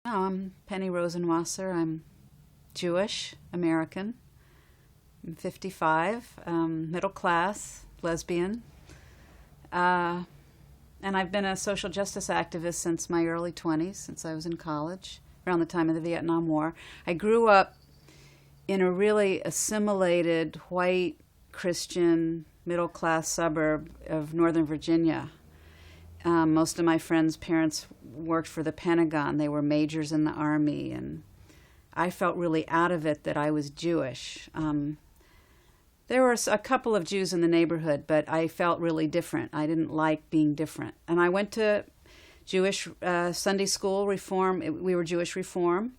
Oh, I'm Penny Rosenwasser. I'm Jewish, American. I'm 55, middle class, lesbian. Uh, and I've been a social justice activist since my early 20s, since I was in college, around the time of the Vietnam War. I grew up in a really assimilated, white, Christian, middle class suburb of Northern Virginia. Most of my friends' parents worked for the Pentagon. They were majors in the Army, and I felt really out of it that I was Jewish. There were a couple of Jews in the neighborhood, but I felt really different. I didn't like being different. And I went to Jewish Sunday school reform. We were Jewish reform.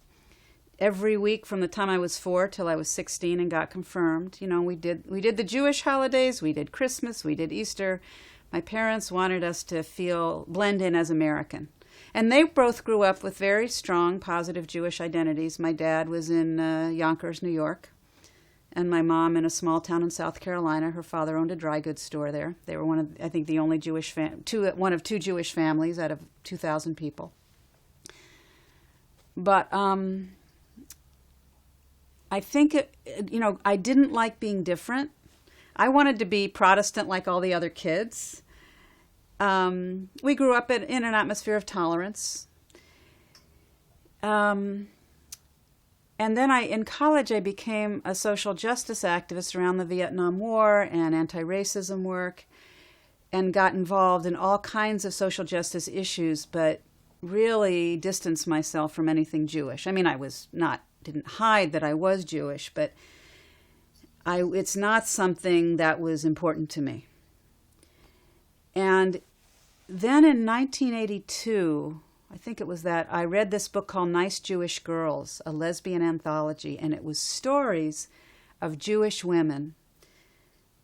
Every week from the time I was 4 till I was 16 and got confirmed. You know, we did the Jewish holidays, we did Christmas, we did Easter. My parents wanted us to blend in as American. And they both grew up with very strong, positive Jewish identities. My dad was in Yonkers, New York, and my mom in a small town in South Carolina. Her father owned a dry goods store there. They were I think, the only one of two Jewish families out of 2,000 people. But I think, I didn't like being different. I wanted to be Protestant like all the other kids. We grew up in an atmosphere of tolerance. And then in college, I became a social justice activist around the Vietnam War and anti-racism work, and got involved in all kinds of social justice issues, but really distanced myself from anything Jewish. I mean, didn't hide that I was Jewish, but it's not something that was important to me. And then in 1982, I think it was that, I read this book called Nice Jewish Girls, a lesbian anthology, and it was stories of Jewish women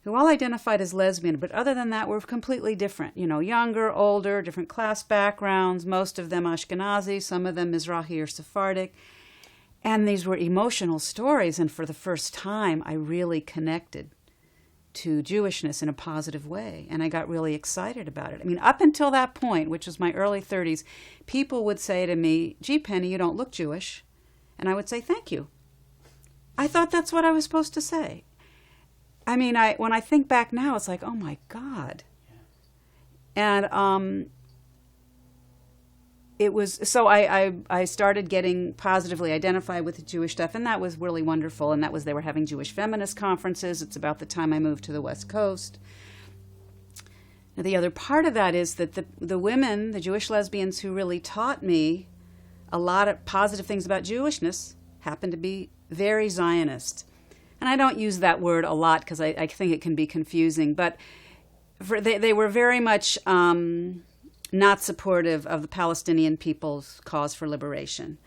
who all identified as lesbian, but other than that were completely different. Younger, older, different class backgrounds, most of them Ashkenazi, some of them Mizrahi or Sephardic. And these were emotional stories, and for the first time, I really connected to Jewishness in a positive way, and I got really excited about it. I mean, up until that point, which was my early 30s, people would say to me, "Gee, Penny, you don't look Jewish." And I would say, "Thank you." I thought that's what I was supposed to say. I mean, when I think back now, it's like, oh my God. And it was, so I started getting positively identified with the Jewish stuff, and that was really wonderful. And they were having Jewish feminist conferences. It's about the time I moved to the West Coast. Now, the other part of that is that the women, the Jewish lesbians who really taught me a lot of positive things about Jewishness, happened to be very Zionist. And I don't use that word a lot because I think it can be confusing, but they were very much not supportive of the Palestinian people's cause for liberation.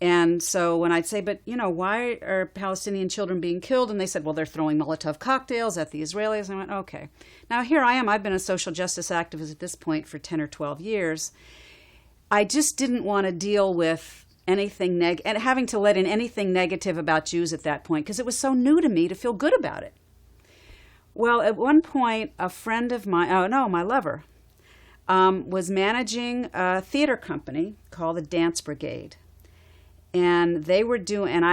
And so when I'd say, but, why are Palestinian children being killed? And they said, well, they're throwing Molotov cocktails at the Israelis. And I went, okay. Now here I am. I've been a social justice activist at this point for 10 or 12 years. I just didn't want to deal with anything and having to let in anything negative about Jews at that point, because it was so new to me to feel good about it. Well, at one point, a friend of mine, my lover, was managing a theater company called the Dance Brigade. And they were doing, and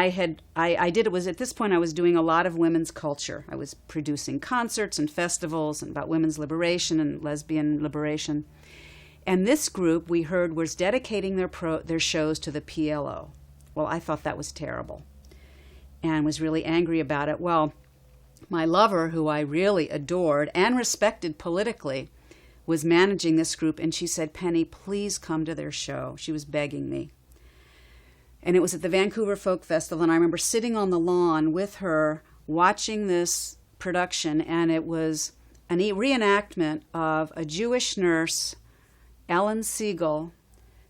it was at this point I was doing a lot of women's culture. I was producing concerts and festivals and about women's liberation and lesbian liberation. And this group, we heard, was dedicating their shows to the PLO. Well, I thought that was terrible and was really angry about it. Well, my lover, who I really adored and respected politically, was managing this group, and she said, "Penny, please come to their show." She was begging me. And it was at the Vancouver Folk Festival, and I remember sitting on the lawn with her watching this production, and it was a reenactment of a Jewish nurse, Ellen Siegel,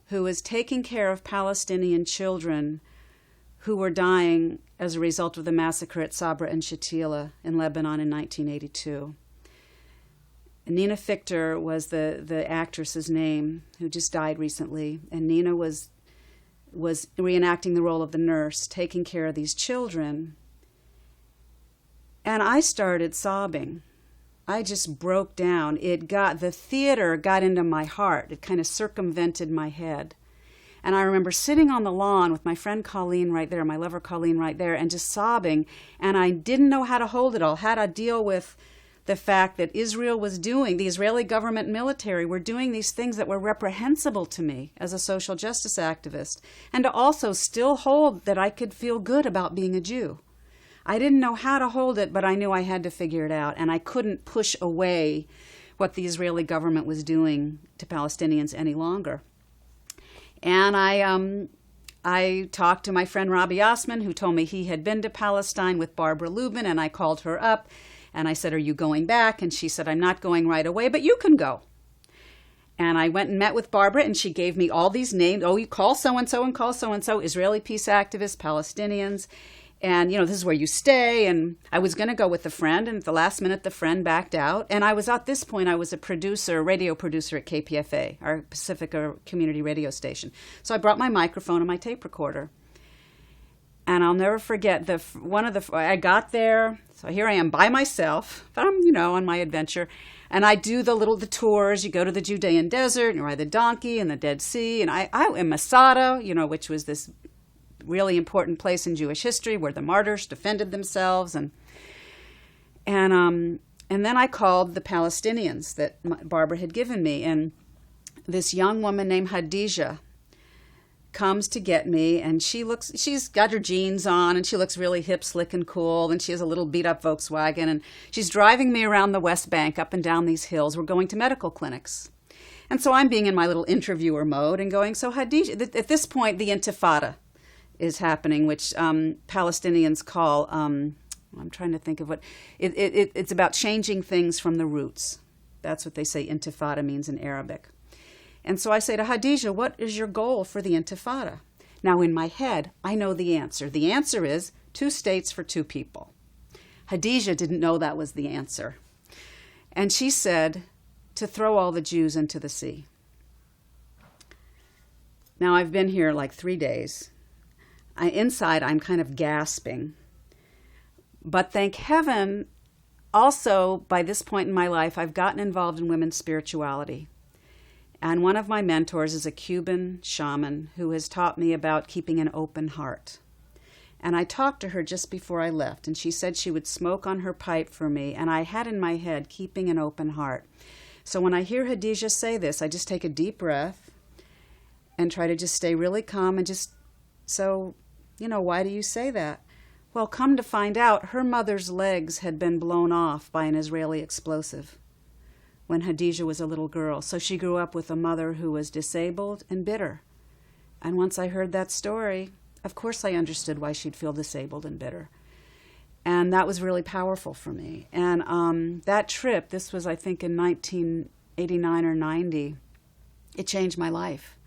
who was taking care of Palestinian children who were dying as a result of the massacre at Sabra and Shatila in Lebanon in 1982. Nina Fichter was the actress's name, who just died recently, and Nina was reenacting the role of the nurse, taking care of these children. And I started sobbing. I just broke down. The theater got into my heart. It kind of circumvented my head. And I remember sitting on the lawn with my friend Colleen right there, my lover Colleen right there, and just sobbing. And I didn't know how to hold it all, how to deal with the fact that Israel was doing, the Israeli government and military were doing these things that were reprehensible to me as a social justice activist, and to also still hold that I could feel good about being a Jew. I didn't know how to hold it, but I knew I had to figure it out, and I couldn't push away what the Israeli government was doing to Palestinians any longer. And I talked to my friend Robbie Osman, who told me he had been to Palestine with Barbara Lubin, and I called her up. And I said, "Are you going back?" And she said, "I'm not going right away, but you can go." And I went and met with Barbara, and she gave me all these names. Oh, you call so-and-so and call so-and-so, Israeli peace activists, Palestinians. And, this is where you stay. And I was going to go with a friend, and at the last minute, the friend backed out. And I was, at this point, I was a radio producer at KPFA, our Pacifica community radio station. So I brought my microphone and my tape recorder. And I'll never forget I got there, so here I am by myself, but I'm, on my adventure. And I do the tours. You go to the Judean desert, and you ride the donkey and the Dead Sea. And I in Masada, which was this really important place in Jewish history where the martyrs defended themselves. And then I called the Palestinians that Barbara had given me. And this young woman named Hadija comes to get me, and she's got her jeans on, and she looks really hip, slick, and cool, and she has a little beat-up Volkswagen, and she's driving me around the West Bank, up and down these hills. We're going to medical clinics. And so I'm being in my little interviewer mode and going, so Hadija, at this point, the Intifada is happening, which Palestinians call, I'm trying to think of what, it's about changing things from the roots. That's what they say Intifada means in Arabic. And so I say to Hadija, what is your goal for the Intifada? Now, in my head, I know the answer. The answer is 2 states for 2 people. Hadija didn't know that was the answer. And she said to throw all the Jews into the sea. Now, I've been here like 3 days. Inside, I'm kind of gasping. But thank heaven, also, by this point in my life, I've gotten involved in women's spirituality. And one of my mentors is a Cuban shaman who has taught me about keeping an open heart. And I talked to her just before I left, and she said she would smoke on her pipe for me, and I had in my head keeping an open heart. So when I hear Hadija say this, I just take a deep breath and try to just stay really calm and why do you say that? Well, come to find out, her mother's legs had been blown off by an Israeli explosive when Hadija was a little girl. So she grew up with a mother who was disabled and bitter. And once I heard that story, of course I understood why she'd feel disabled and bitter. And that was really powerful for me. And that trip, this was I think in 1989 or 90, it changed my life.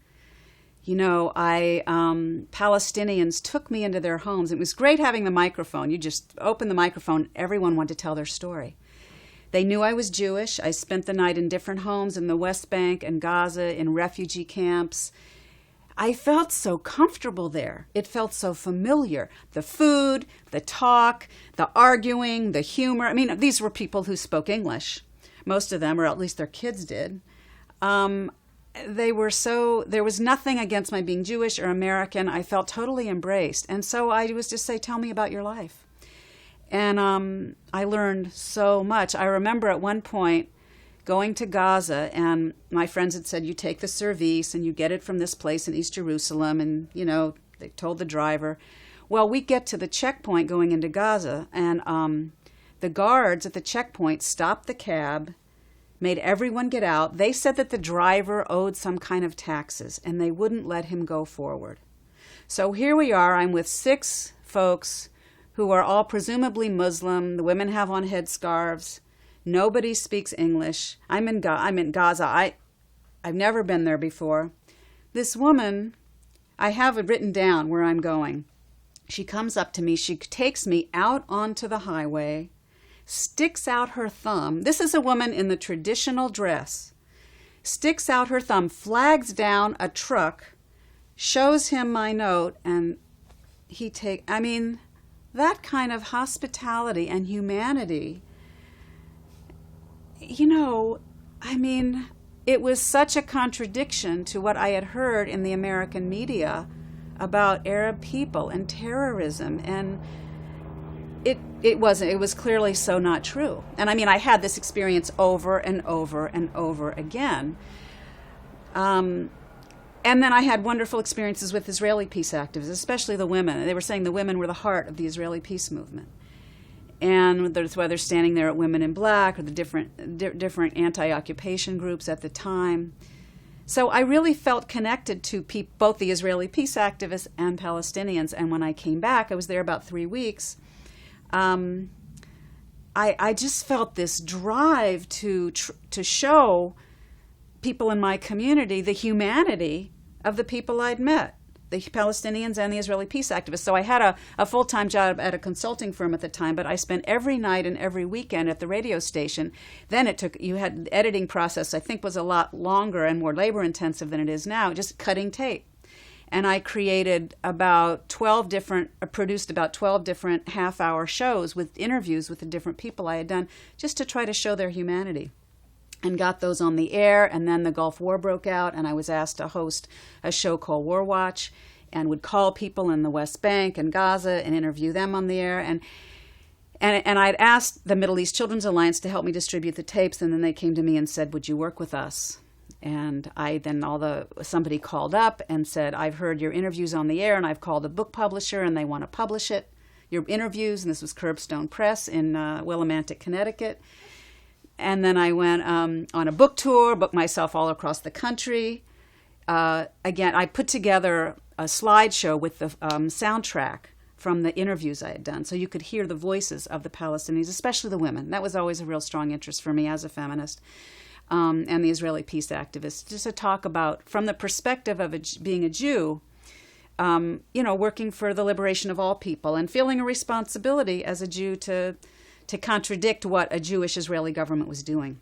Palestinians took me into their homes. It was great having the microphone. You just open the microphone, everyone wanted to tell their story. They knew I was Jewish. I spent the night in different homes in the West Bank and Gaza, in refugee camps. I felt so comfortable there. It felt so familiar. The food, the talk, the arguing, the humor. These were people who spoke English. Most of them, or at least their kids did. There was nothing against my being Jewish or American. I felt totally embraced. And so I was just say, tell me about your life. And I learned so much. I remember at one point going to Gaza, and my friends had said, you take the service and you get it from this place in East Jerusalem. And, they told the driver. Well, we get to the checkpoint going into Gaza, and the guards at the checkpoint stopped the cab, made everyone get out. They said that the driver owed some kind of taxes, and they wouldn't let him go forward. So here we are. I'm with 6 folks who are all presumably Muslim. The women have on headscarves. Nobody speaks English. I'm in Gaza. I've never been there before. This woman, I have it written down where I'm going. She comes up to me. She takes me out onto the highway, sticks out her thumb. This is a woman in the traditional dress. Sticks out her thumb, flags down a truck, shows him my note, and that kind of hospitality and it was such a contradiction to what I had heard in the American media about Arab people and terrorism, and it was clearly so not true. And I mean, I had this experience over and over and over again. And then I had wonderful experiences with Israeli peace activists, especially the women. They were saying the women were the heart of the Israeli peace movement. And whether standing there at Women in Black or the different anti-occupation groups at the time. So I really felt connected to both the Israeli peace activists and Palestinians. And when I came back, I was there about 3 weeks. I just felt this drive to show people in my community the humanity of the people I'd met, the Palestinians and the Israeli peace activists. So I had a full-time job at a consulting firm at the time, but I spent every night and every weekend at the radio station. Then you had the editing process, I think, was a lot longer and more labor-intensive than it is now, just cutting tape. And I produced about 12 different half-hour shows with interviews with the different people I had done, just to try to show their humanity. And got those on the air, and then the Gulf War broke out, and I was asked to host a show called War Watch, and would call people in the West Bank and Gaza and interview them on the air. And I'd asked the Middle East Children's Alliance to help me distribute the tapes, and then they came to me and said, "Would you work with us?" And somebody called up and said, "I've heard your interviews on the air, and I've called a book publisher, and they want to publish it, your interviews." And this was Curbstone Press in Willimantic, Connecticut. And then I went on a book tour, booked myself all across the country. Again, I put together a slideshow with the soundtrack from the interviews I had done, so you could hear the voices of the Palestinians, especially the women. That was always a real strong interest for me as a feminist, and the Israeli peace activists, just to talk about, from the perspective of being a Jew, working for the liberation of all people and feeling a responsibility as a Jew to contradict what a Jewish Israeli government was doing.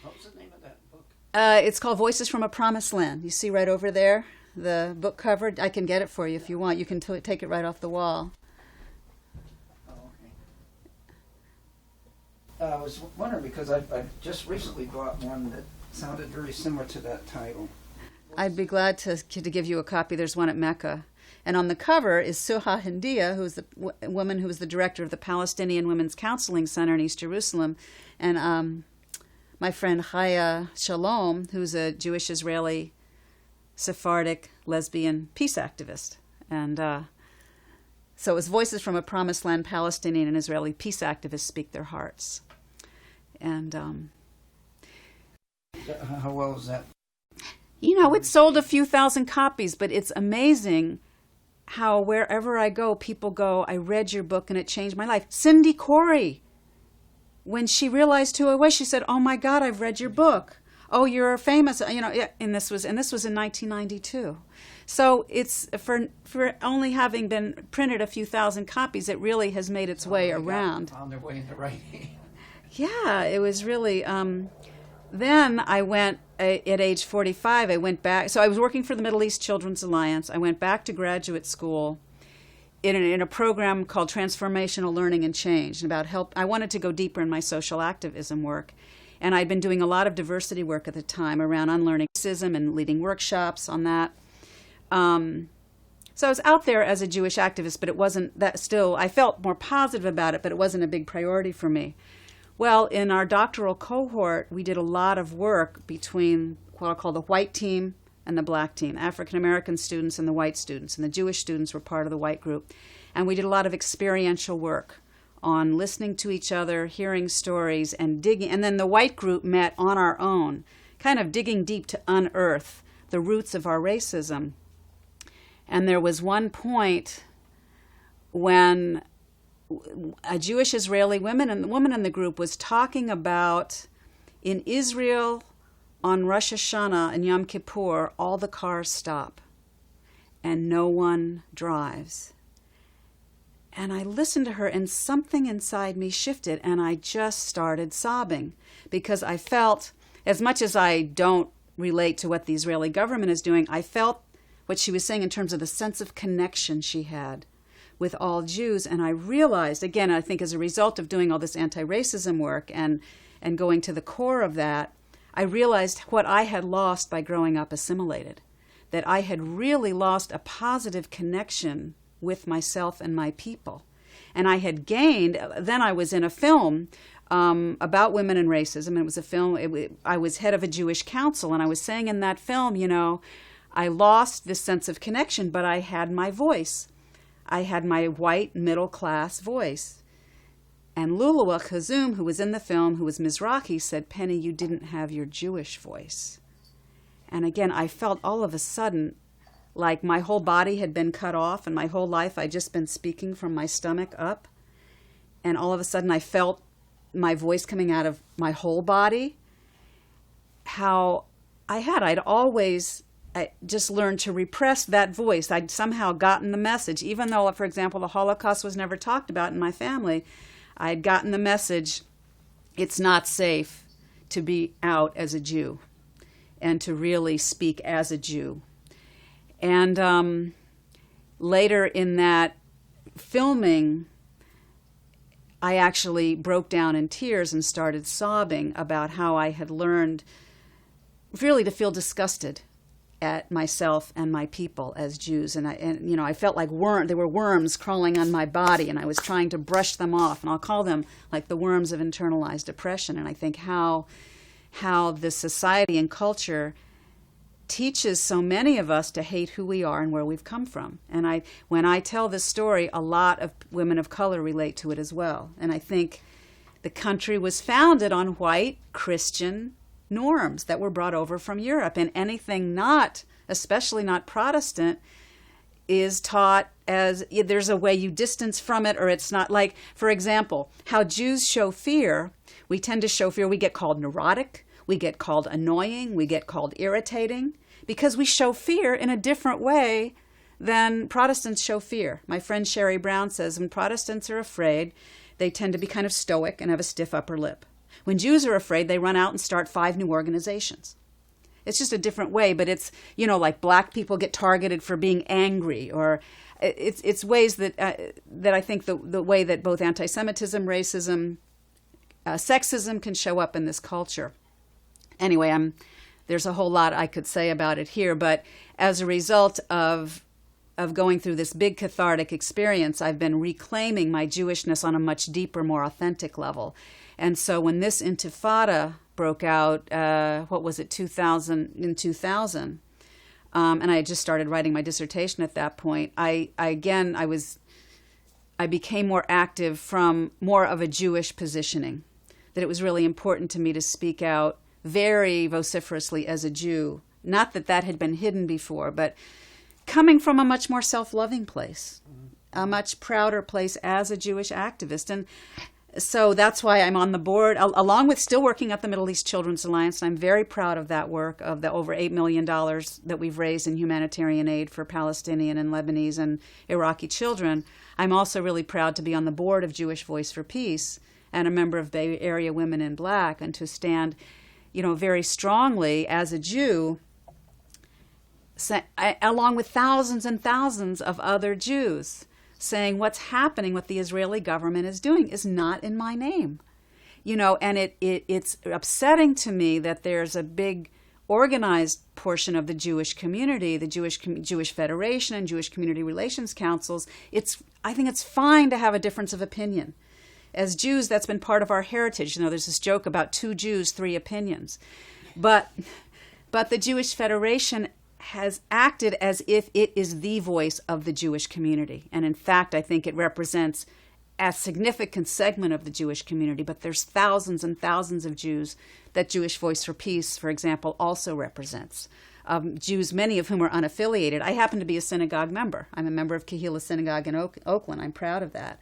What was the name of that book? It's called Voices from a Promised Land. You see right over there, the book cover. I can get it for you if you want. You can take it right off the wall. Oh, okay. I was wondering, because I just recently bought one that sounded very similar to that title. I'd be glad to give you a copy. There's one at Mecca. And on the cover is Suha Hindia, who's the woman who was the director of the Palestinian Women's Counseling Center in East Jerusalem, and my friend Chaya Shalom, who's a Jewish Israeli Sephardic lesbian peace activist. And so it was Voices from a Promised Land, Palestinian and Israeli peace activists speak their hearts. And how well was that? It sold a few thousand copies, but it's amazing how wherever I go, people go, "I read your book and it changed my life." Cindy Corey, when she realized who I was, she said, "Oh my God, I've read your book. Oh, you're famous." And this was in 1992. So it's for only having been printed a few thousand copies, it really has made its way around. On their way into writing. Yeah, it was really. Then I went, at age 45, I went back. So I was working for the Middle East Children's Alliance. I went back to graduate school in a program called Transformational Learning and Change. I wanted to go deeper in my social activism work. And I'd been doing a lot of diversity work at the time around unlearning racism and leading workshops on that. So I was out there as a Jewish activist, but it wasn't that still. I felt more positive about it, but it wasn't a big priority for me. Well, in our doctoral cohort, we did a lot of work between what I'll call the white team and the black team, African-American students and the white students, and the Jewish students were part of the white group. And we did a lot of experiential work on listening to each other, hearing stories, and digging. And then the white group met on our own, kind of digging deep to unearth the roots of our racism. And there was one point when a Jewish Israeli woman and the woman in the group was talking about, in Israel on Rosh Hashanah and Yom Kippur, all the cars stop and no one drives. And I listened to her and something inside me shifted and I just started sobbing, because I felt, as much as I don't relate to what the Israeli government is doing, I felt what she was saying in terms of the sense of connection she had with all Jews. And I realized, again, I think as a result of doing all this anti-racism work and going to the core of that, I realized what I had lost by growing up assimilated, that I had really lost a positive connection with myself and my people. And I had gained, then I was in a film about women and racism. It was a film, I was head of a Jewish council, and I was saying in that film, you know, I lost this sense of connection, but I had my voice. I had my white middle-class voice. And Lulua Khazum, who was in the film, who was Mizrahi, said, Penny, you didn't have your Jewish voice. And again, I felt all of a sudden like my whole body had been cut off, and my whole life I'd just been speaking from my stomach up. And all of a sudden I felt my voice coming out of my whole body. How I'd always just learned to repress that voice. I'd somehow gotten the message, even though, for example, the Holocaust was never talked about in my family. I had gotten the message, it's not safe to be out as a Jew and to really speak as a Jew. And later in that filming, I actually broke down in tears and started sobbing about how I had learned really to feel disgusted at myself and my people as Jews. And I felt like there were worms crawling on my body, and I was trying to brush them off. And I'll call them like the worms of internalized oppression. And I think how the society and culture teaches so many of us to hate who we are and where we've come from. And when I tell this story, a lot of women of color relate to it as well. And I think the country was founded on white Christian norms that were brought over from Europe. And anything not, especially not Protestant, is taught as there's a way you distance from it, or it's not. Like, for example, how Jews show fear. We tend to show fear. We get called neurotic. We get called annoying. We get called irritating because we show fear in a different way than Protestants show fear. My friend Sherry Brown says when Protestants are afraid, they tend to be kind of stoic and have a stiff upper lip. When Jews are afraid, they run out and start 5 new organizations. It's just a different way, but it's, like black people get targeted for being angry, or it's ways that I think the way that both anti-Semitism, racism, sexism can show up in this culture. Anyway, there's a whole lot I could say about it here, but as a result of going through this big cathartic experience, I've been reclaiming my Jewishness on a much deeper, more authentic level. And so when this intifada broke out, 2000, and I had just started writing my dissertation at that point, I became more active from more of a Jewish positioning, that it was really important to me to speak out very vociferously as a Jew. Not that had been hidden before, but coming from a much more self-loving place, a much prouder place as a Jewish activist. And so that's why I'm on the board, along with still working at the Middle East Children's Alliance. And I'm very proud of that work, of the over $8 million that we've raised in humanitarian aid for Palestinian and Lebanese and Iraqi children. I'm also really proud to be on the board of Jewish Voice for Peace and a member of Bay Area Women in Black, and to stand very strongly as a Jew, along with thousands and thousands of other Jews, saying what's happening, what the Israeli government is doing is not in my name. And it's upsetting to me that there's a big organized portion of the Jewish community, the Jewish Federation and Jewish Community Relations Councils. I think it's fine to have a difference of opinion. As Jews, that's been part of our heritage. There's this joke about 2 Jews, 3 opinions. But the Jewish Federation has acted as if it is the voice of the Jewish community. And in fact, I think it represents a significant segment of the Jewish community. But there's thousands and thousands of Jews that Jewish Voice for Peace, for example, also represents. Jews, many of whom are unaffiliated. I happen to be a synagogue member. I'm a member of Kehillah Synagogue in Oakland. I'm proud of that.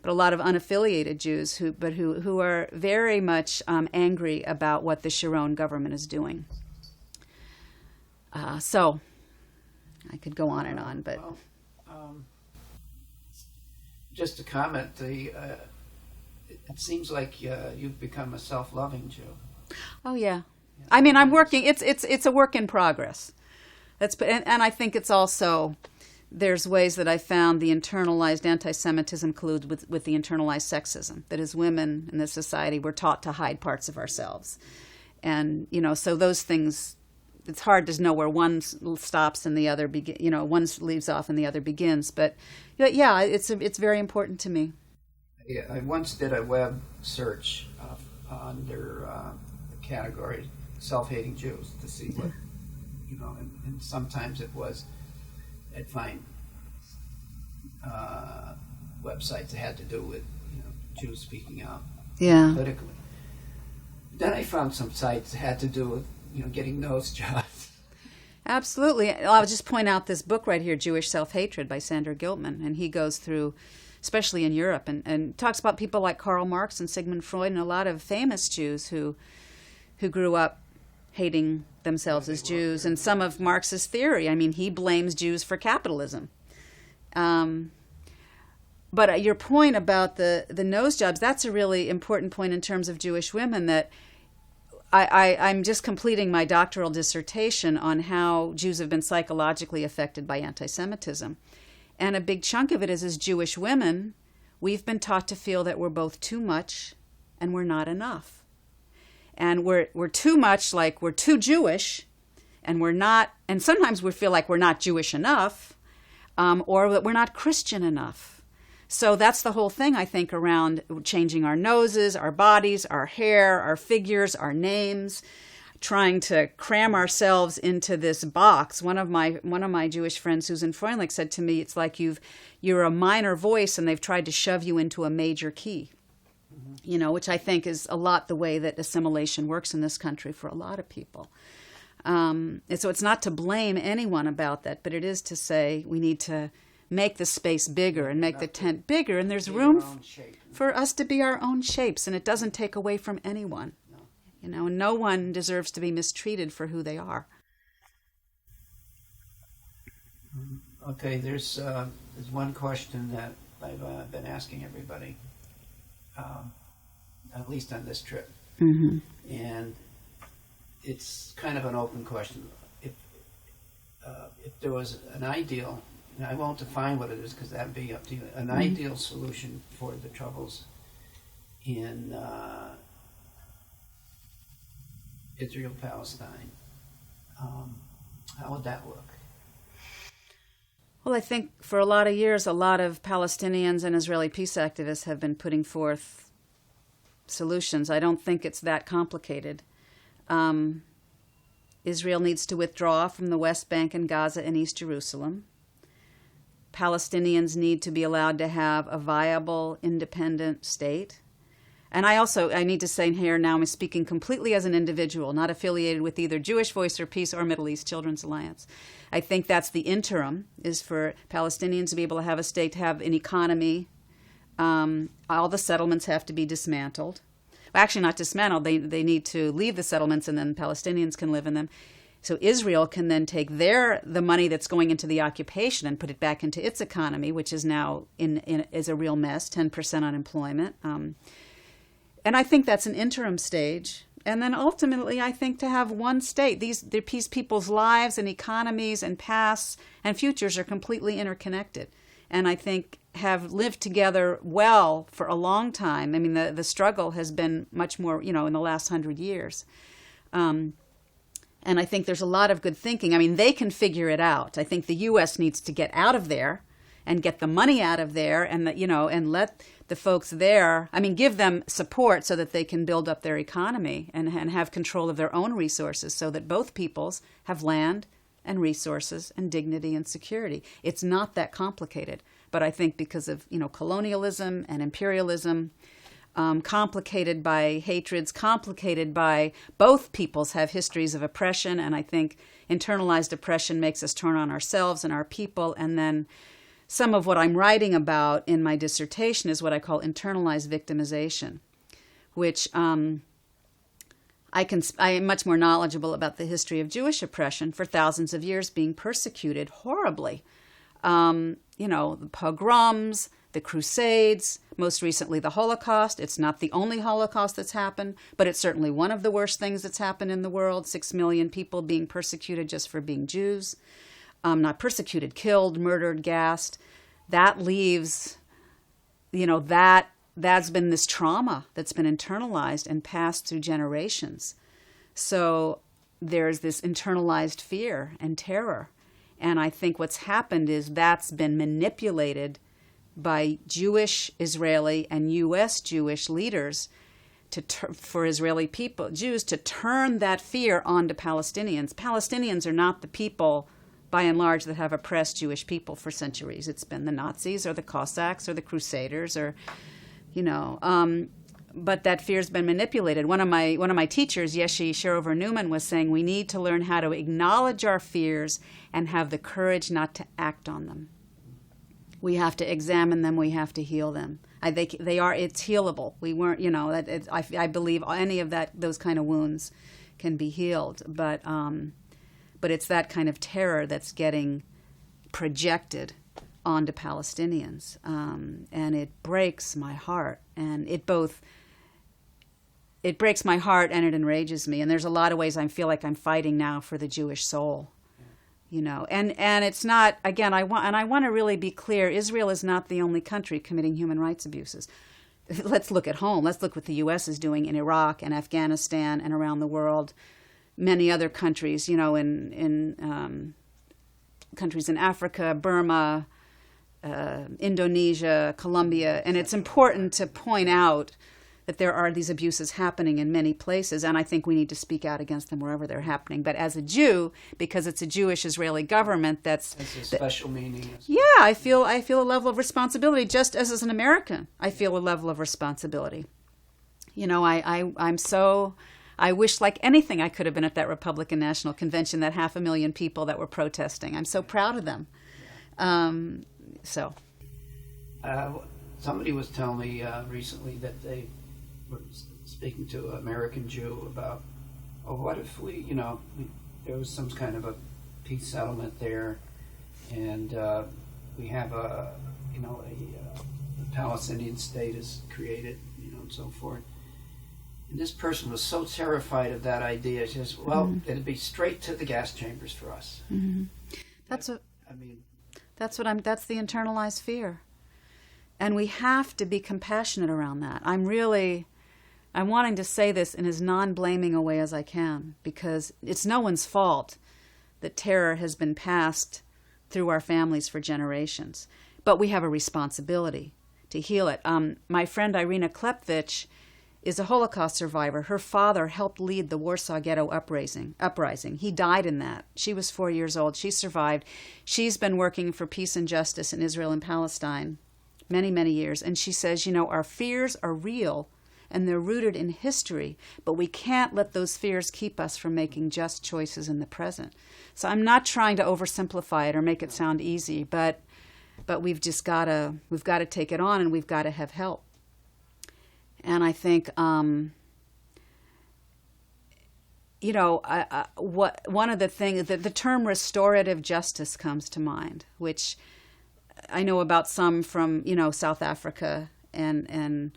But a lot of unaffiliated Jews who are very much angry about what the Sharon government is doing. So I could go on and on, but just to comment, it seems like you've become a self-loving Jew. Oh yeah, I mean I'm working. It's a work in progress. And I think it's also. There's ways that I found the internalized anti-Semitism colludes with the internalized sexism, that as women in this society we're taught to hide parts of ourselves. And, so those things, it's hard to know where one stops and the other one leaves off and the other begins. But yeah, it's very important to me. Yeah, I once did a web search under the category self-hating Jews to see what, and sometimes I'd find websites that had to do with, Jews speaking out politically. Then I found some sites that had to do with, getting nose jobs. Absolutely. I'll just point out this book right here, Jewish Self-Hatred by Sander Giltman, and he goes through, especially in Europe, and talks about people like Karl Marx and Sigmund Freud and a lot of famous Jews who grew up hating themselves as Jews, and some of Marx's theory. I mean, he blames Jews for capitalism. But your point about the nose jobs, that's a really important point in terms of Jewish women, that I'm just completing my doctoral dissertation on how Jews have been psychologically affected by anti-Semitism. And a big chunk of it is, as Jewish women, we've been taught to feel that we're both too much and we're not enough. And we're too much, like we're too Jewish, and we're not, and sometimes we feel like we're not Jewish enough, or that we're not Christian enough. So that's the whole thing, I think, around changing our noses, our bodies, our hair, our figures, our names, trying to cram ourselves into this box. One of my Jewish friends, Susan Freundlich, said to me, it's like you're a minor voice and they've tried to shove you into a major key, which I think is a lot the way that assimilation works in this country for a lot of people. And so it's not to blame anyone about that, but it is to say we need to make the space bigger and make the tent bigger, and there's room for us to be our own shapes, and it doesn't take away from anyone. And no one deserves to be mistreated for who they are. Okay, there's one question that I've been asking everybody, at least on this trip, and it's kind of an open question. If there was an ideal, and I won't define what it is because that'd be up to you, an ideal solution for the troubles in Israel-Palestine, how would that look? Well, I think for a lot of years, a lot of Palestinians and Israeli peace activists have been putting forth solutions. I don't think it's that complicated. Israel needs to withdraw from the West Bank and Gaza and East Jerusalem. Palestinians need to be allowed to have a viable, independent state. And I need to say here now, I'm speaking completely as an individual, not affiliated with either Jewish Voice for Peace or Middle East Children's Alliance. I think that's the interim, is for Palestinians to be able to have a state, to have an economy. All the settlements have to be dismantled. Well, actually, not dismantled. They need to leave the settlements, and then Palestinians can live in them. So Israel can then take the money that's going into the occupation and put it back into its economy, which is now is a real mess, 10% unemployment. And I think that's an interim stage. And then ultimately, I think to have one state, these people's lives and economies and pasts and futures are completely interconnected. And I think have lived together well for a long time. I mean, the struggle has been much more, in the last 100 years. And I think there's a lot of good thinking. I mean, they can figure it out. I think the U.S. needs to get out of there and get the money out of there, and and let the folks there, give them support so that they can build up their economy and have control of their own resources, so that both peoples have land and resources and dignity and security. It's not that complicated, but I think because of colonialism and imperialism, complicated by hatreds, complicated by both peoples have histories of oppression, and I think internalized oppression makes us turn on ourselves and our people. And then some of what I'm writing about in my dissertation is what I call internalized victimization, which I am much more knowledgeable about the history of Jewish oppression for thousands of years, being persecuted horribly. The pogroms, the Crusades, most recently the Holocaust. It's not the only Holocaust that's happened, but it's certainly one of the worst things that's happened in the world. 6 million people being persecuted just for being Jews. Not persecuted, killed, murdered, gassed. That leaves, that's been this trauma that's been internalized and passed through generations. So there's this internalized fear and terror. And I think what's happened is that's been manipulated by Jewish, Israeli, and U.S. Jewish leaders for Israeli people, Jews, to turn that fear onto Palestinians. Palestinians are not the people, by and large, that have oppressed Jewish people for centuries. It's been the Nazis or the Cossacks or the Crusaders, or, but that fear's been manipulated. One of my teachers, Yeshi Sherover Newman, was saying we need to learn how to acknowledge our fears and have the courage not to act on them. We have to examine them. We have to heal them. It's healable. We weren't, I believe any of those kind of wounds can be healed. But it's that kind of terror that's getting projected onto Palestinians. And it breaks my heart. And it breaks my heart and it enrages me. And there's a lot of ways I feel like I'm fighting now for the Jewish soul. And it's not, again, I want to really be clear, Israel is not the only country committing human rights abuses. Let's look at home. Let's look what the U.S. is doing in Iraq and Afghanistan and around the world. Many other countries, in countries in Africa, Burma, Indonesia, Colombia. And it's important to point out that there are these abuses happening in many places, and I think we need to speak out against them wherever they're happening. But as a Jew, because it's a Jewish Israeli government, that's a special meaning. Yeah, I feel a level of responsibility, just as an American. I feel a level of responsibility. I wish, like anything, I could have been at that Republican National Convention, that 500,000 people that were protesting. I'm so proud of them. Somebody was telling me recently that they were speaking to an American Jew about, what if there was some kind of a peace settlement there, and we have a Palestinian state is created, and so forth. And this person was so terrified of that idea. She says, it'd be straight to the gas chambers for us. Mm-hmm. That's the internalized fear. And we have to be compassionate around that. I'm wanting to say this in as non-blaming a way as I can, because it's no one's fault that terror has been passed through our families for generations. But we have a responsibility to heal it. My friend Irina Klepvich is a Holocaust survivor. Her father helped lead the Warsaw Ghetto uprising. He died in that. She was 4 years old. She survived. She's been working for peace and justice in Israel and Palestine many, many years. And she says, our fears are real and they're rooted in history, but we can't let those fears keep us from making just choices in the present. So I'm not trying to oversimplify it or make it sound easy, but we've got to take it on, and we've got to have help. And I think, one of the things, the term restorative justice comes to mind, which I know about some from, South Africa and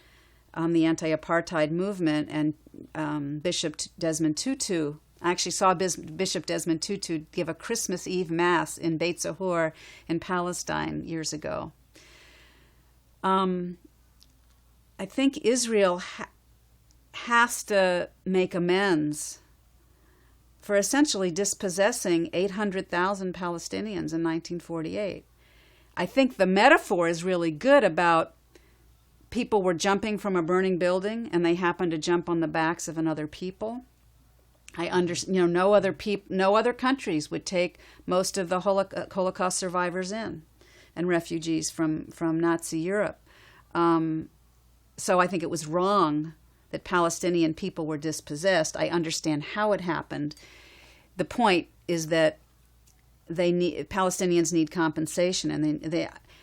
the anti-apartheid movement, and Bishop Desmond Tutu. I actually saw Bishop Desmond Tutu give a Christmas Eve Mass in Beit Zahor in Palestine years ago. I think Israel has to make amends for essentially dispossessing 800,000 Palestinians in 1948. I think the metaphor is really good about people were jumping from a burning building and they happened to jump on the backs of another people. I understand, no other countries would take most of the Holocaust survivors in and refugees from Nazi Europe. So I think it was wrong that Palestinian people were dispossessed. I understand how it happened. The point is that Palestinians need compensation, and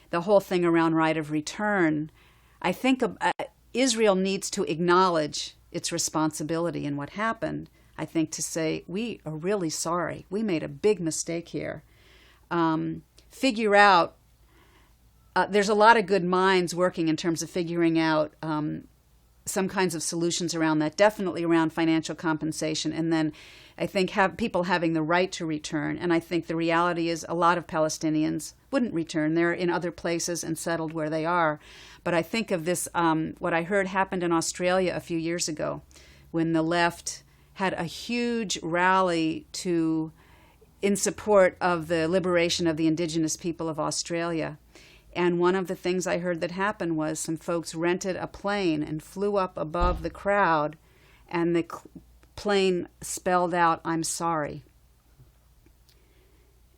the whole thing around right of return. I think Israel needs to acknowledge its responsibility in what happened. I think to say, we are really sorry. We made a big mistake here. Figure out, there's a lot of good minds working in terms of figuring out some kinds of solutions around that, definitely around financial compensation. And then I think people having the right to return. And I think the reality is a lot of Palestinians wouldn't return. They're in other places and settled where they are. But I think of this, what I heard happened in Australia a few years ago when the left had a huge rally in support of the liberation of the indigenous people of Australia. And one of the things I heard that happened was some folks rented a plane and flew up above the crowd, and the plane spelled out, "I'm sorry."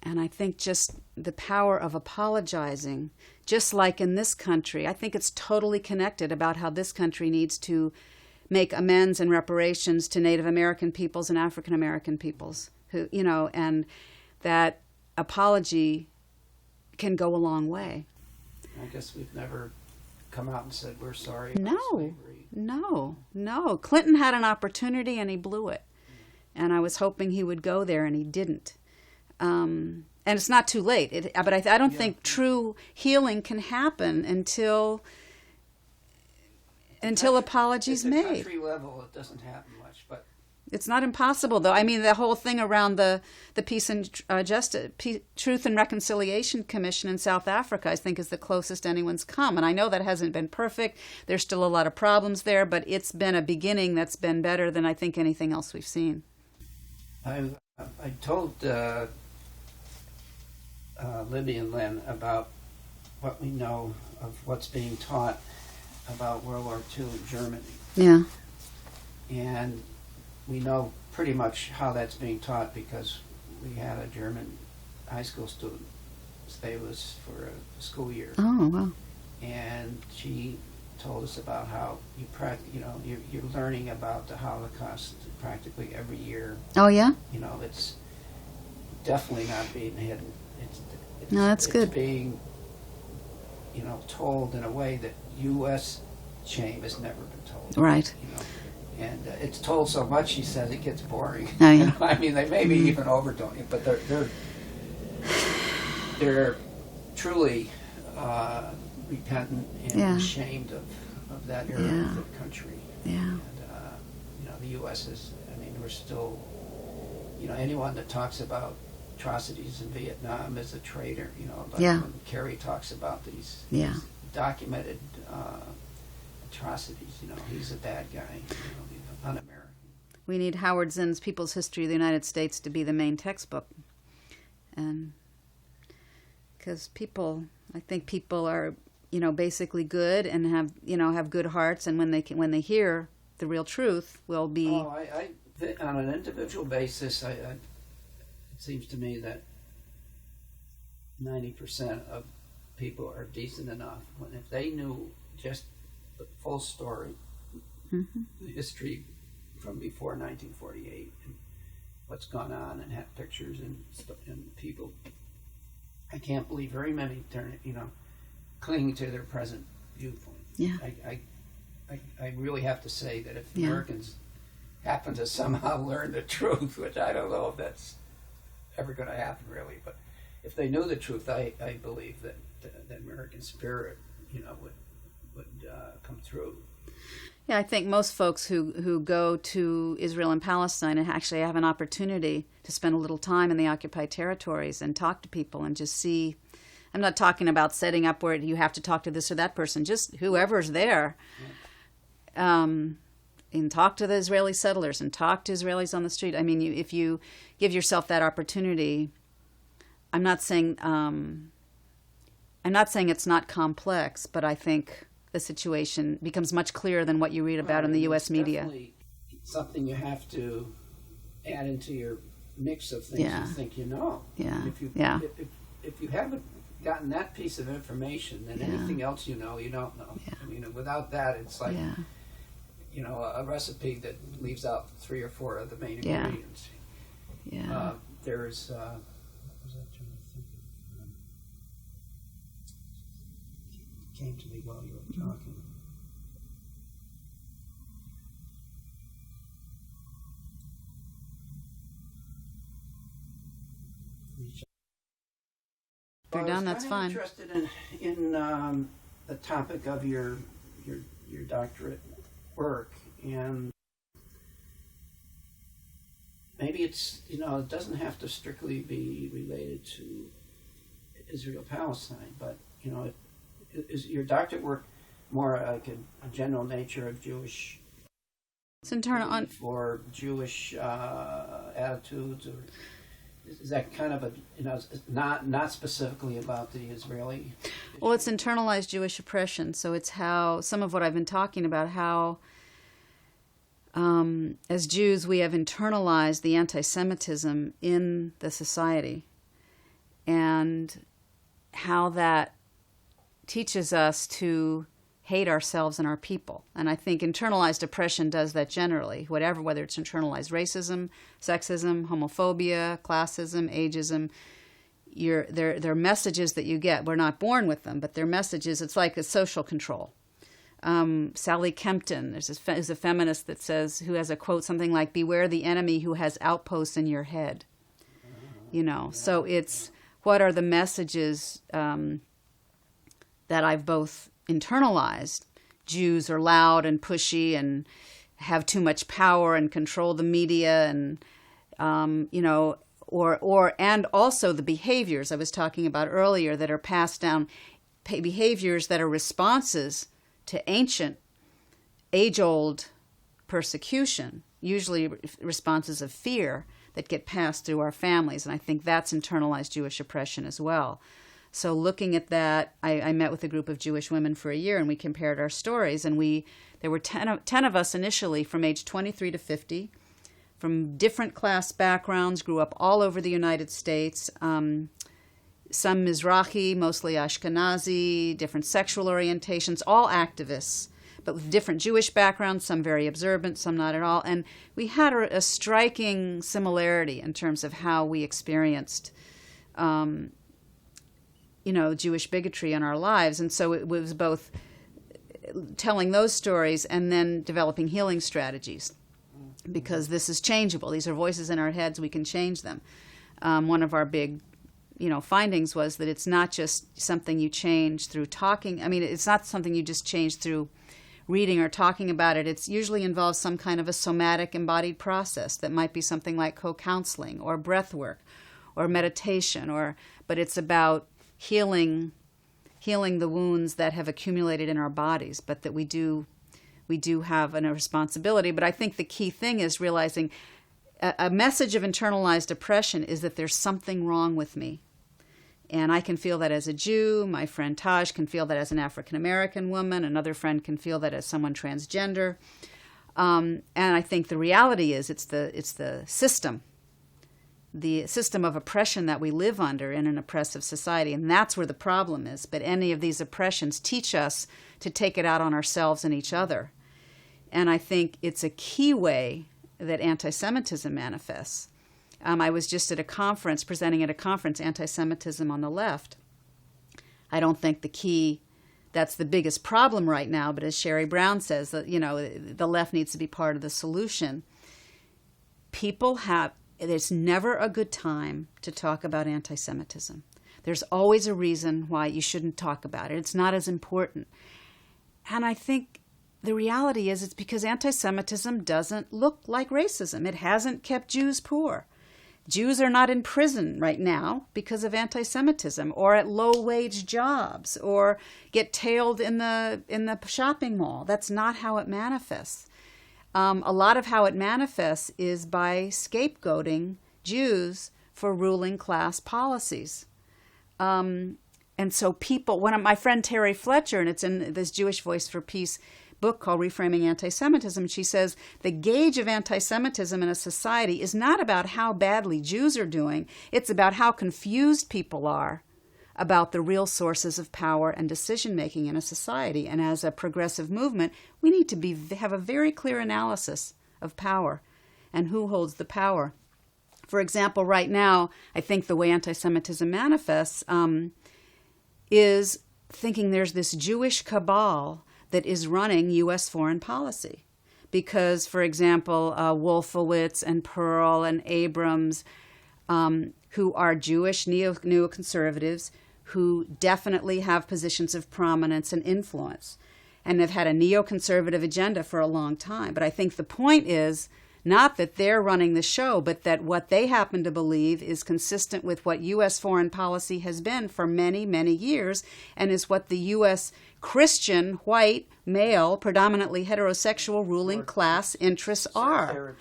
And I think just the power of apologizing, just like in this country, I think it's totally connected about how this country needs to make amends and reparations to Native American peoples and African American peoples, who, and that apology can go a long way. I guess we've never come out and said we're sorry about slavery. No. Clinton had an opportunity and he blew it. And I was hoping he would go there and he didn't. And it's not too late. But I don't think true healing can happen until apologies made. At the country level, it doesn't happen much, but it's not impossible, though. I mean, the whole thing around the Peace and Truth and Reconciliation Commission in South Africa, I think, is the closest anyone's come. And I know that hasn't been perfect. There's still a lot of problems there, but it's been a beginning that's been better than I think anything else we've seen. I told Libby and Len about what we know of what's being taught about World War II in Germany. Yeah. And we know pretty much how that's being taught because we had a German high school student stay with us for a school year. Oh, wow. And she told us about how you're learning about the Holocaust practically every year. Oh, yeah? It's definitely not being hidden. No, that's good. It's being, told in a way that U.S. shame has never been told. Right. And it's told so much, she says, it gets boring. Oh, yeah. I mean, they may be even overdoing it, but they're truly repentant and ashamed of that era of the country. Yeah. And, the U.S. is, we're still, anyone that talks about atrocities in Vietnam is a traitor, like when Kerry talks about these documented atrocities, he's a bad guy, un-American. We need Howard Zinn's People's History of the United States to be the main textbook. And because I think people are, basically good and have good hearts, and when they hear the real truth, will be... On an individual basis, it seems to me that 90% of people are decent enough if they knew just the full story, the history from before 1948, and what's gone on, and have pictures and people. I can't believe very many clinging to their present viewpoint. Yeah. I really have to say that if Americans happen to somehow learn the truth, which I don't know if that's ever going to happen really, but if they knew the truth, I believe that the American spirit, would come through. Yeah, I think most folks who go to Israel and Palestine and actually have an opportunity to spend a little time in the occupied territories and talk to people and just see. I'm not talking about setting up where you have to talk to this or that person, just whoever's there. And talk to the Israeli settlers and talk to Israelis on the street. I mean, if you give yourself that opportunity, I'm not saying it's not complex, but I think the situation becomes much clearer than what you read about in the U.S. media. Definitely something you have to add into your mix of things you think you know. Yeah. If you haven't gotten that piece of information, then anything else you don't know. Yeah. Without that, it's like a recipe that leaves out 3 or 4 of the main ingredients. Yeah. There's what was I trying to think of? It came to me while you were talking. They're done. That's fine. I'm interested in the topic of your doctorate work, and maybe it's it doesn't have to strictly be related to Israel-Palestine, but is your doctorate work more like a general nature of Jewish It's internal for Jewish attitudes, or is that kind of not specifically about the Israeli issue? Well, it's internalized Jewish oppression. So it's how some of what I've been talking about, how as Jews we have internalized the anti-Semitism in the society, and how that teaches us to hate ourselves and our people. And I think internalized oppression does that generally, whether it's internalized racism, sexism, homophobia, classism, ageism. They're messages that you get. We're not born with them, but they're messages. It's like a social control. Sally Kempton is a feminist that says, who has a quote something like, "Beware the enemy who has outposts in your head." So it's, what are the messages that I've both internalized? Jews are loud and pushy and have too much power and control the media, and and also the behaviors I was talking about earlier that are passed down, behaviors that are responses to ancient, age-old persecution, usually responses of fear that get passed through our families. And I think that's internalized Jewish oppression as well. So looking at that, I met with a group of Jewish women for a year, and we compared our stories. And there were 10 of us initially from age 23 to 50, from different class backgrounds, grew up all over the United States, some Mizrahi, mostly Ashkenazi, different sexual orientations, all activists, but with different Jewish backgrounds, some very observant, some not at all. And we had a striking similarity in terms of how we experienced Jewish bigotry in our lives. And so it was both telling those stories and then developing healing strategies, because this is changeable. These are voices in our heads. We can change them. One of our big findings was that it's not just something you change through talking. I mean, it's not something you just change through reading or talking about it. It usually involves some kind of a somatic embodied process that might be something like co-counseling or breath work or meditation, but it's about healing the wounds that have accumulated in our bodies, but that we do have a responsibility. But I think the key thing is realizing a message of internalized oppression is that there's something wrong with me. And I can feel that as a Jew. My friend Taj can feel that as an African-American woman. Another friend can feel that as someone transgender. And I think the reality is it's the system of oppression that we live under in an oppressive society. And that's where the problem is. But any of these oppressions teach us to take it out on ourselves and each other. And I think it's a key way that anti-Semitism manifests. I was just at a conference, presenting at a conference, Anti-Semitism on the Left. I don't think that's the biggest problem right now, but as Sherry Brown says, that the left needs to be part of the solution. There's never a good time to talk about anti-Semitism. There's always a reason why you shouldn't talk about it. It's not as important. And I think the reality is it's because anti-Semitism doesn't look like racism. It hasn't kept Jews poor. Jews are not in prison right now because of anti-Semitism, or at low-wage jobs, or get tailed in the shopping mall. That's not how it manifests. A lot of how it manifests is by scapegoating Jews for ruling class policies. And so my friend Terry Fletcher, and it's in this Jewish Voice for Peace book called Reframing Anti-Semitism, she says the gauge of anti-Semitism in a society is not about how badly Jews are doing, it's about how confused people are about the real sources of power and decision-making in a society. And as a progressive movement, we need to have a very clear analysis of power and who holds the power. For example, right now, I think the way anti-Semitism manifests is thinking there's this Jewish cabal that is running U.S. foreign policy. Because, for example, Wolfowitz and Pearl and Abrams, who are Jewish neoconservatives, who definitely have positions of prominence and influence, and have had a neoconservative agenda for a long time. But I think the point is Not that they're running the show, but that what they happen to believe is consistent with what U.S. foreign policy has been for many, many years, and is what the U.S. Christian, white, male, predominantly heterosexual ruling class interests are.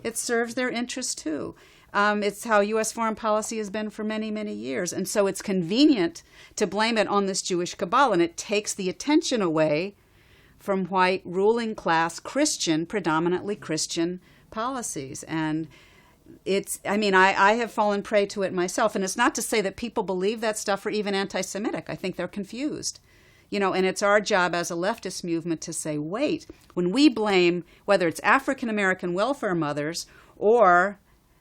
It serves their interests too. It's how U.S. foreign policy has been for many, many years. And so it's convenient to blame it on this Jewish cabal, and it takes the attention away from white ruling class Christian, predominantly Christian policies. And I have fallen prey to it myself. And it's not to say that people believe that stuff are even anti-Semitic. I think they're confused. And it's our job as a leftist movement to say, wait, when we blame, whether it's African-American welfare mothers or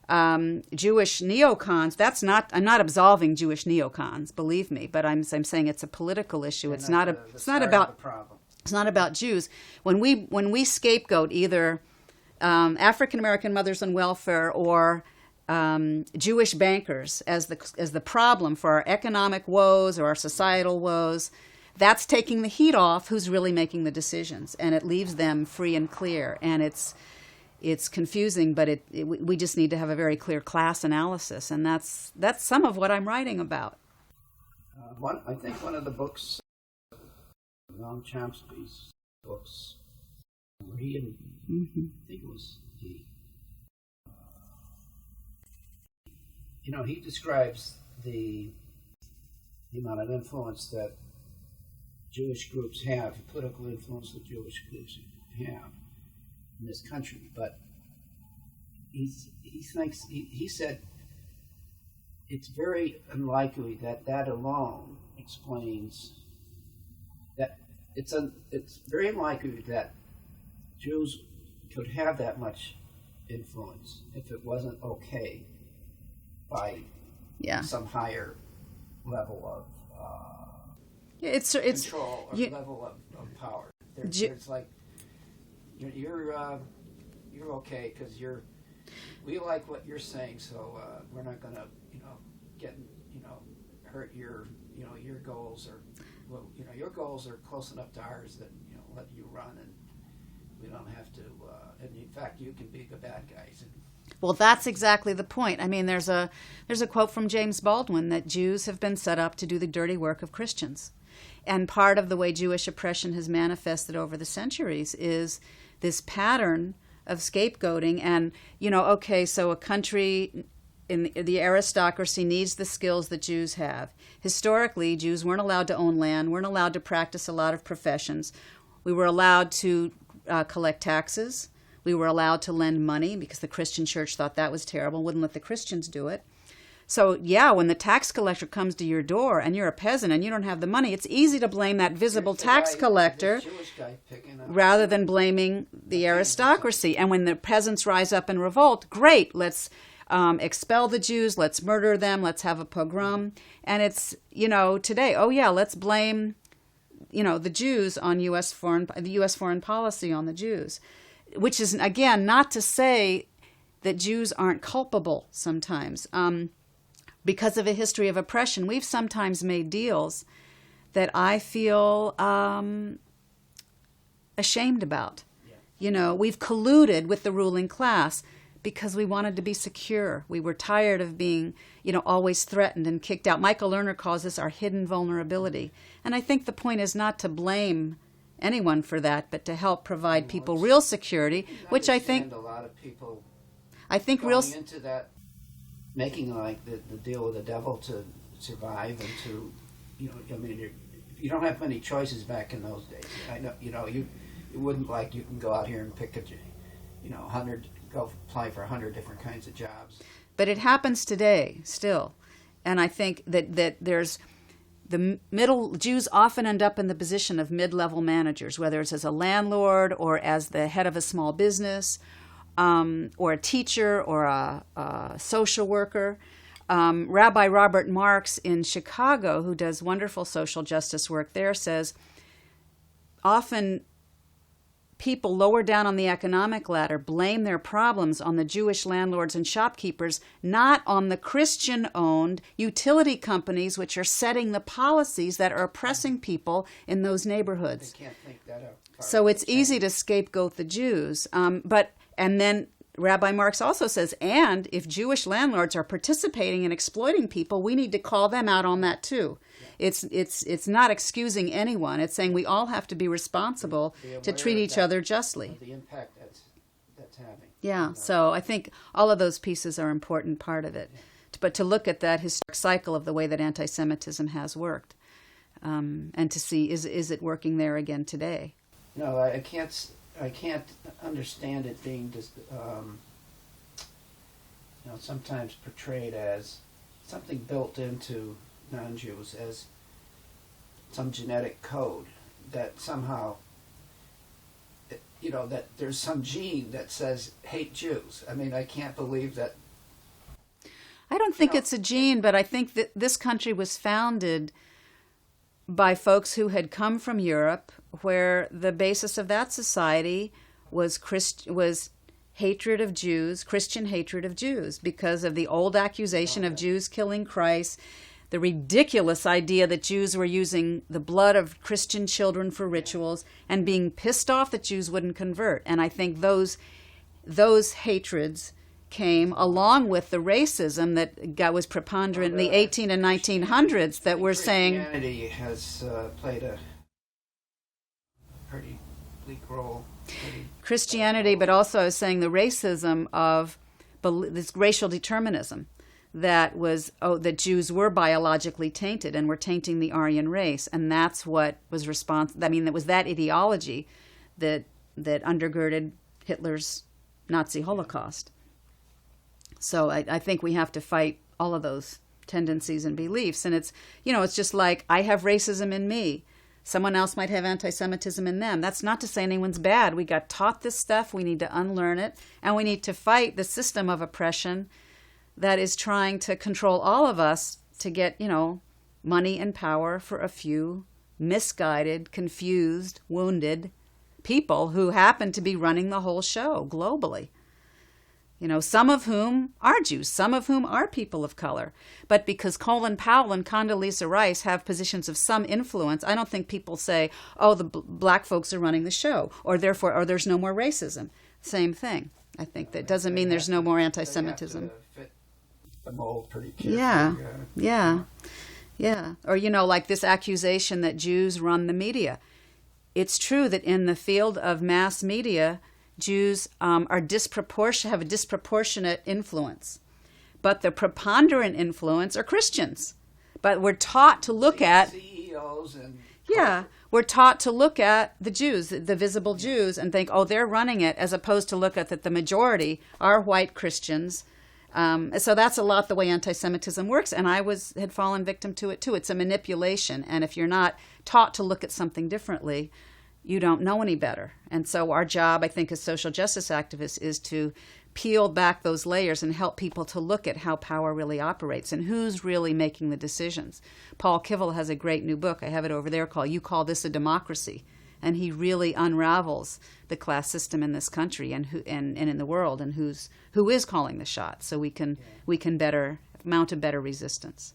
Jewish neocons, I'm not absolving Jewish neocons, believe me, but I'm saying it's a political issue. It's not about Jews. When we scapegoat either African American mothers on welfare or Jewish bankers as the problem for our economic woes or our societal woes, that's taking the heat off who's really making the decisions, and it leaves them free and clear. And it's confusing, but we just need to have a very clear class analysis, and that's some of what I'm writing about. I think one of the books, Noam Chomsky's books, where I think it was he describes the amount of influence that Jewish groups have, political influence that Jewish groups have in this country, but he said it's very unlikely that alone explains that it's very unlikely that Jews could have that much influence if it wasn't okay by some higher level of control or level of power. It's like you're okay because we like what you're saying, so we're not going to hurt your goals, or your goals are close enough to ours that let you run, and we don't have to. And in fact, you can be the bad guys. Well, that's exactly the point. I mean, there's a quote from James Baldwin that Jews have been set up to do the dirty work of Christians. And part of the way Jewish oppression has manifested over the centuries is this pattern of scapegoating. And, so a country in the aristocracy needs the skills that Jews have. Historically, Jews weren't allowed to own land, weren't allowed to practice a lot of professions. We were allowed to collect taxes. We were allowed to lend money because the Christian church thought that was terrible, wouldn't let the Christians do it. So, when the tax collector comes to your door and you're a peasant and you don't have the money, it's easy to blame that visible tax collector rather than blaming the aristocracy. And when the peasants rise up and revolt, great, let's expel the Jews, let's murder them, let's have a pogrom. And it's, today, let's blame, the Jews on the U.S. foreign policy on the Jews, which is, again, not to say that Jews aren't culpable sometimes. Because of a history of oppression, we've sometimes made deals that I feel ashamed about. Yeah. We've colluded with the ruling class because we wanted to be secure. We were tired of being, always threatened and kicked out. Michael Lerner calls this our hidden vulnerability. And I think the point is not to blame anyone for that, but to help provide people real security, which I think a lot of people going into that, making like the deal with the devil to survive and to, you don't have many choices back in those days. I know, you wouldn't you can go out here and pick 100, go apply for 100 different kinds of jobs. But it happens today still, and I think that there's the Jews often end up in the position of mid-level managers, whether it's as a landlord or as the head of a small business. Or a teacher or a social worker. Rabbi Robert Marks in Chicago, who does wonderful social justice work there, says often people lower down on the economic ladder blame their problems on the Jewish landlords and shopkeepers, not on the Christian-owned utility companies which are setting the policies that are oppressing people in those neighborhoods. They can't think that out. So it's easy to scapegoat the Jews, and then Rabbi Marx also says, and if Jewish landlords are participating in exploiting people, we need to call them out on that too. It's not excusing anyone. It's saying we all have to be responsible to treat each other justly. The impact that's having. Yeah, so I think all of those pieces are an important part of it. Yeah. But to look at that historic cycle of the way that anti-Semitism has worked, and to see is it working there again today? No, I can't understand it being just sometimes portrayed as something built into non-Jews, as some genetic code that somehow, that there's some gene that says hate Jews. I mean, I can't believe that. I don't think it's a gene, but I think that this country was founded by folks who had come from Europe, where the basis of that society was hatred of Jews, Christian hatred of Jews, because of the old accusation of Jews killing Christ, the ridiculous idea that Jews were using the blood of Christian children for rituals, and being pissed off that Jews wouldn't convert. And I think those hatreds came along with the racism that was preponderant in the 18 and 1900s that were saying... Christianity has played a pretty bleak role. Christianity, but also I was saying the racism of this racial determinism that was, that Jews were biologically tainted and were tainting the Aryan race. And that's what was responsible. I mean, it was that ideology that undergirded Hitler's Nazi Holocaust. So I think we have to fight all of those tendencies and beliefs. And it's just like I have racism in me. Someone else might have anti-Semitism in them. That's not to say anyone's bad. We got taught this stuff. We need to unlearn it. And we need to fight the system of oppression that is trying to control all of us to get, money and power for a few misguided, confused, wounded people who happen to be running the whole show globally. Some of whom are Jews, some of whom are people of color. But because Colin Powell and Condoleezza Rice have positions of some influence, I don't think people say, the black folks are running the show, or there's no more racism. Same thing. I think that doesn't mean there's no more anti-Semitism. They have to fit the mold pretty carefully. Yeah. Or, like this accusation that Jews run the media. It's true that in the field of mass media, Jews have a disproportionate influence. But the preponderant influence are Christians. But we're taught to look at... CEOs and... Yeah, we're taught to look at the Jews, the visible Jews, and think, they're running it, as opposed to look at that the majority are white Christians. So that's a lot the way anti-Semitism works, and I had fallen victim to it too. It's a manipulation, and if you're not taught to look at something differently, you don't know any better. And so our job, I think, as social justice activists is to peel back those layers and help people to look at how power really operates and who's really making the decisions. Paul Kivel has a great new book, I have it over there, called You Call This a Democracy? And he really unravels the class system in this country and in the world, and who is calling the shots, so we can better mount a better resistance.